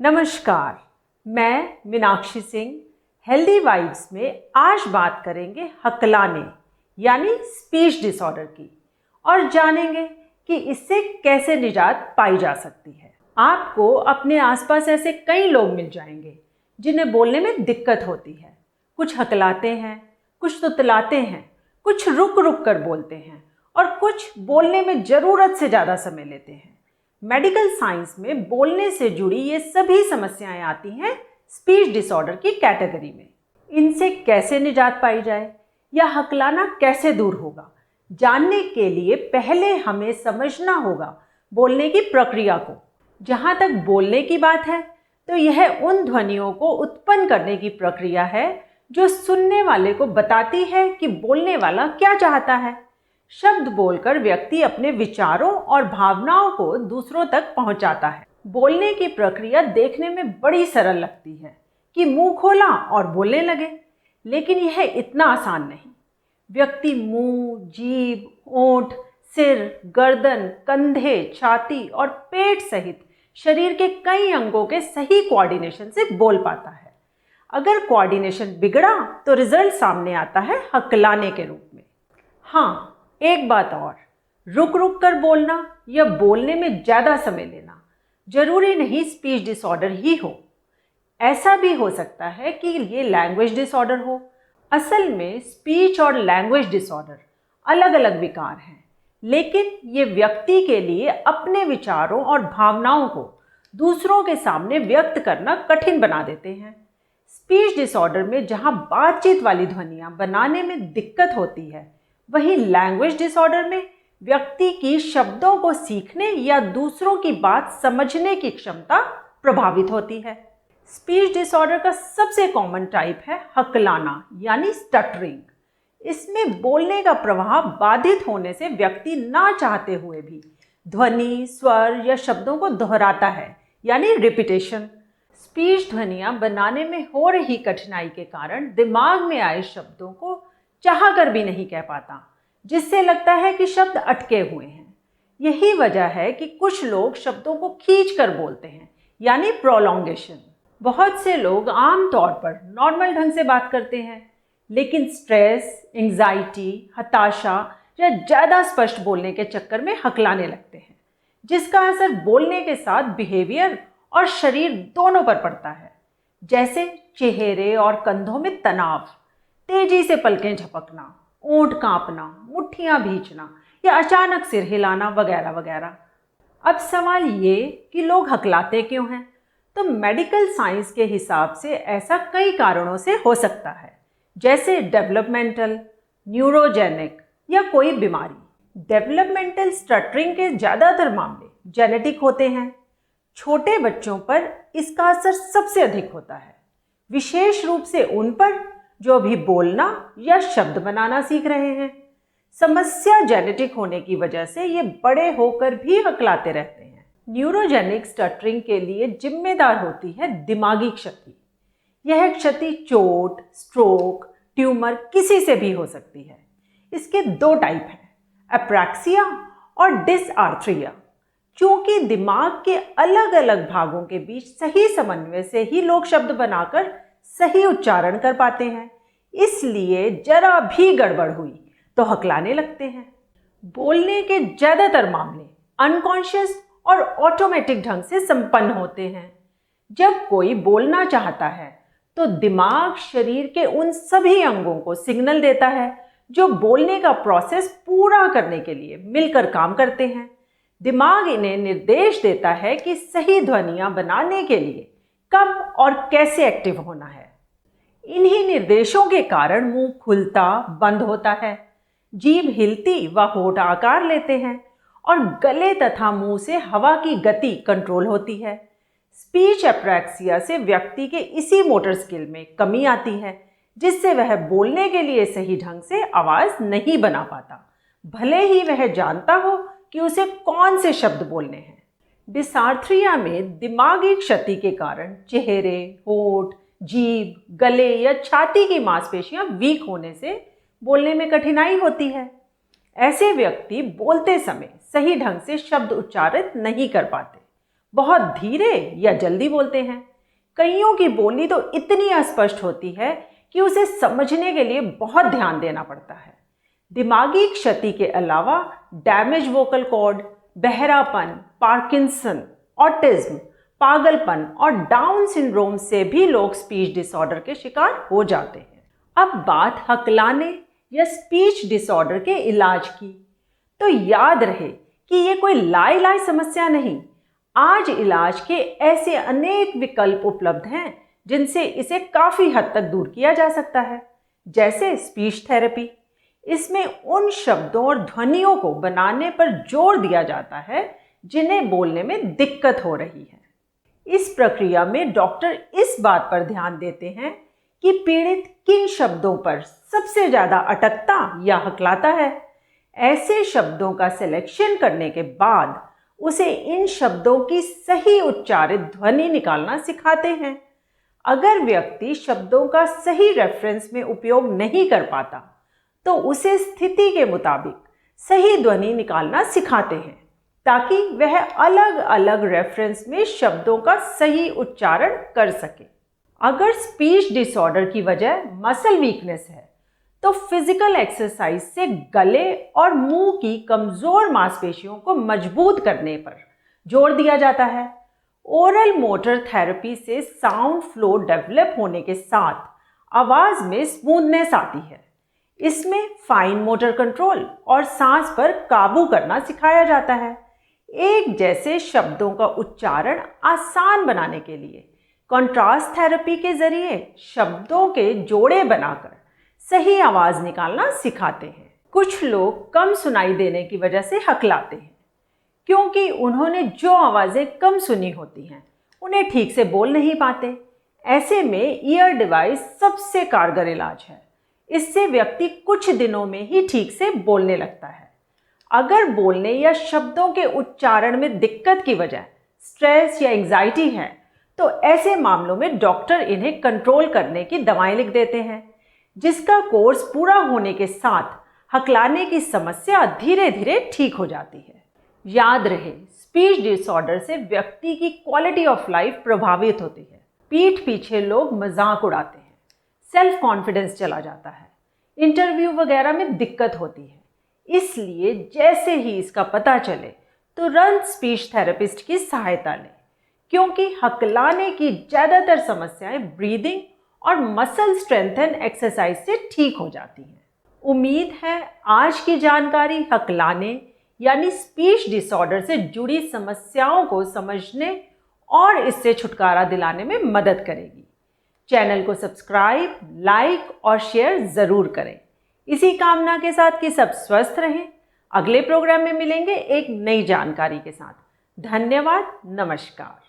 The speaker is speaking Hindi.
नमस्कार, मैं मीनाक्षी सिंह। हेल्दी वाइब्स में आज बात करेंगे हकलाने यानी स्पीच डिसऑर्डर की और जानेंगे कि इससे कैसे निजात पाई जा सकती है। आपको अपने आसपास ऐसे कई लोग मिल जाएंगे जिन्हें बोलने में दिक्कत होती है। कुछ हकलाते हैं, कुछ तुतलाते हैं, कुछ रुक रुक कर बोलते हैं और कुछ बोलने में ज़रूरत से ज़्यादा समय लेते हैं। मेडिकल साइंस में बोलने से जुड़ी ये सभी समस्याएं आती हैं स्पीच डिसऑर्डर की कैटेगरी में। इनसे कैसे निजात पाई जाए या हकलाना कैसे दूर होगा, जानने के लिए पहले हमें समझना होगा बोलने की प्रक्रिया को। जहाँ तक बोलने की बात है तो यह उन ध्वनियों को उत्पन्न करने की प्रक्रिया है जो सुनने वाले को बताती है कि बोलने वाला क्या चाहता है। शब्द बोलकर व्यक्ति अपने विचारों और भावनाओं को दूसरों तक पहुंचाता है। बोलने की प्रक्रिया देखने में बड़ी सरल लगती है कि मुंह खोला और बोलने लगे, लेकिन यह इतना आसान नहीं। व्यक्ति मुंह, जीभ, होंठ, सिर, गर्दन, कंधे, छाती और पेट सहित शरीर के कई अंगों के सही कोऑर्डिनेशन से बोल पाता है। अगर कोऑर्डिनेशन बिगड़ा तो रिजल्ट सामने आता है हकलाने के रूप में। हाँ, एक बात और, रुक रुक कर बोलना या बोलने में ज़्यादा समय लेना जरूरी नहीं स्पीच डिसऑर्डर ही हो। ऐसा भी हो सकता है कि ये लैंग्वेज डिसऑर्डर हो। असल में स्पीच और लैंग्वेज डिसऑर्डर अलग अलग विकार हैं, लेकिन ये व्यक्ति के लिए अपने विचारों और भावनाओं को दूसरों के सामने व्यक्त करना कठिन बना देते हैं। स्पीच डिसऑर्डर में जहाँ बातचीत वाली ध्वनियाँ बनाने में दिक्कत होती है, वहीं लैंग्वेज डिसऑर्डर में व्यक्ति की शब्दों को सीखने या दूसरों की बात समझने की क्षमता प्रभावित होती है। स्पीच डिसऑर्डर का सबसे कॉमन टाइप है हकलाना यानी स्टटरिंग। इसमें बोलने का प्रवाह बाधित होने से व्यक्ति ना चाहते हुए भी ध्वनि, स्वर या शब्दों को दोहराता है यानी रिपीटेशन। स्पीच ध्वनियाँ बनाने में हो रही कठिनाई के कारण दिमाग में आए शब्दों को चाह कर भी नहीं कह पाता, जिससे लगता है कि शब्द अटके हुए हैं। यही वजह है कि कुछ लोग शब्दों को खींच कर बोलते हैं यानी प्रोलॉन्गेशन। बहुत से लोग आमतौर पर नॉर्मल ढंग से बात करते हैं, लेकिन स्ट्रेस, एंजाइटी, हताशा या ज़्यादा स्पष्ट बोलने के चक्कर में हकलाने लगते हैं, जिसका असर बोलने के साथ बिहेवियर और शरीर दोनों पर पड़ता है, जैसे चेहरे और कंधों में तनाव, तेजी से पलकें झपकना, ओंठ कांपना, मुट्ठियां भींचना या अचानक सिर हिलाना वगैरह वगैरह। अब सवाल ये कि लोग हकलाते क्यों हैं? तो मेडिकल साइंस के हिसाब से ऐसा कई कारणों से हो सकता है, जैसे डेवलपमेंटल, न्यूरोजेनिक या कोई बीमारी। डेवलपमेंटल स्टटरिंग के ज़्यादातर मामले जेनेटिक होते हैं। छोटे बच्चों पर इसका असर सबसे अधिक होता है, विशेष रूप से उन पर जो अभी बोलना या शब्द बनाना सीख रहे हैं। समस्या जेनेटिक होने की वजह से ये बड़े होकर भी हकलाते रहते हैं। न्यूरोजेनिक स्टटरिंग के लिए जिम्मेदार होती है दिमागी क्षति। यह क्षति चोट, स्ट्रोक, ट्यूमर किसी से भी हो सकती है। इसके दो टाइप हैं, एप्रैक्सिया और डिसआर्थरिया। क्योंकि दिमाग के अलग अलग भागों के बीच सही समन्वय से ही लोग शब्द बनाकर सही उच्चारण कर पाते हैं, इसलिए जरा भी गड़बड़ हुई तो हकलाने लगते हैं। बोलने के ज़्यादातर मामले अनकॉन्शियस और ऑटोमेटिक ढंग से संपन्न होते हैं। जब कोई बोलना चाहता है तो दिमाग शरीर के उन सभी अंगों को सिग्नल देता है जो बोलने का प्रोसेस पूरा करने के लिए मिलकर काम करते हैं। दिमाग इन्हें निर्देश देता है कि सही ध्वनियाँ बनाने के लिए कब और कैसे एक्टिव होना है। इन्हीं निर्देशों के कारण मुंह खुलता बंद होता है, जीभ हिलती व होठ आकार लेते हैं और गले तथा मुंह से हवा की गति कंट्रोल होती है। स्पीच एप्रैक्सिया से व्यक्ति के इसी मोटर स्किल में कमी आती है, जिससे वह बोलने के लिए सही ढंग से आवाज़ नहीं बना पाता, भले ही वह जानता हो कि उसे कौन से शब्द बोलने हैं। डिसआर्थरिया में दिमागी क्षति के कारण चेहरे, होठ, जीभ, गले या छाती की मांसपेशियां वीक होने से बोलने में कठिनाई होती है। ऐसे व्यक्ति बोलते समय सही ढंग से शब्द उच्चारित नहीं कर पाते, बहुत धीरे या जल्दी बोलते हैं। कईयों की बोली तो इतनी अस्पष्ट होती है कि उसे समझने के लिए बहुत ध्यान देना पड़ता है। दिमागी क्षति के अलावा डैमेज वोकल कॉर्ड, बहरापन, पार्किंसन, ऑटिज्म, पागलपन और डाउन सिंड्रोम से भी लोग स्पीच डिसऑर्डर के शिकार हो जाते हैं। अब बात हकलाने या स्पीच डिसऑर्डर के इलाज की। तो याद रहे कि ये कोई लाई समस्या नहीं। आज इलाज के ऐसे अनेक विकल्प उपलब्ध हैं जिनसे इसे काफ़ी हद तक दूर किया जा सकता है, जैसे स्पीच थेरेपी। इसमें उन शब्दों और ध्वनियों को बनाने पर जोर दिया जाता है जिन्हें बोलने में दिक्कत हो रही है। इस प्रक्रिया में डॉक्टर इस बात पर ध्यान देते हैं कि पीड़ित किन शब्दों पर सबसे ज़्यादा अटकता या हकलाता है। ऐसे शब्दों का सिलेक्शन करने के बाद उसे इन शब्दों की सही उच्चारित ध्वनि निकालना सिखाते हैं। अगर व्यक्ति शब्दों का सही रेफरेंस में उपयोग नहीं कर पाता तो उसे स्थिति के मुताबिक सही ध्वनि निकालना सिखाते हैं ताकि वह अलग अलग रेफरेंस में शब्दों का सही उच्चारण कर सके। अगर स्पीच डिसऑर्डर की वजह मसल वीकनेस है तो फिजिकल एक्सरसाइज से गले और मुंह की कमजोर मांसपेशियों को मजबूत करने पर जोर दिया जाता है। ओरल मोटर थेरेपी से साउंड फ्लो डेवलप होने के साथ आवाज में स्मूथनेस आती है। इसमें फाइन मोटर कंट्रोल और सांस पर काबू करना सिखाया जाता है। एक जैसे शब्दों का उच्चारण आसान बनाने के लिए कॉन्ट्रास्ट थेरेपी के जरिए शब्दों के जोड़े बनाकर सही आवाज निकालना सिखाते हैं। कुछ लोग कम सुनाई देने की वजह से हकलाते हैं क्योंकि उन्होंने जो आवाजें कम सुनी होती हैं उन्हें ठीक से बोल नहीं पाते। ऐसे में ईयर डिवाइस सबसे कारगर इलाज है। इससे व्यक्ति कुछ दिनों में ही ठीक से बोलने लगता है। अगर बोलने या शब्दों के उच्चारण में दिक्कत की वजह स्ट्रेस या एंजाइटी है तो ऐसे मामलों में डॉक्टर इन्हें कंट्रोल करने की दवाएं लिख देते हैं, जिसका कोर्स पूरा होने के साथ हकलाने की समस्या धीरे धीरे ठीक हो जाती है। याद रहे, स्पीच डिसऑर्डर से व्यक्ति की क्वालिटी ऑफ लाइफ प्रभावित होती है। पीठ पीछे लोग मजाक उड़ाते हैं, सेल्फ कॉन्फिडेंस चला जाता है, इंटरव्यू वगैरह में दिक्कत होती है। इसलिए जैसे ही इसका पता चले तुरंत स्पीच थेरेपिस्ट की सहायता लें, क्योंकि हकलाने की ज़्यादातर समस्याएं ब्रीदिंग और मसल स्ट्रेंथन एक्सरसाइज से ठीक हो जाती हैं। उम्मीद है आज की जानकारी हकलाने यानी स्पीच डिसऑर्डर से जुड़ी समस्याओं को समझने और इससे छुटकारा दिलाने में मदद करेगी। चैनल को सब्सक्राइब, लाइक और शेयर ज़रूर करें। इसी कामना के साथ कि सब स्वस्थ रहें। अगले प्रोग्राम में मिलेंगे एक नई जानकारी के साथ। धन्यवाद। नमस्कार।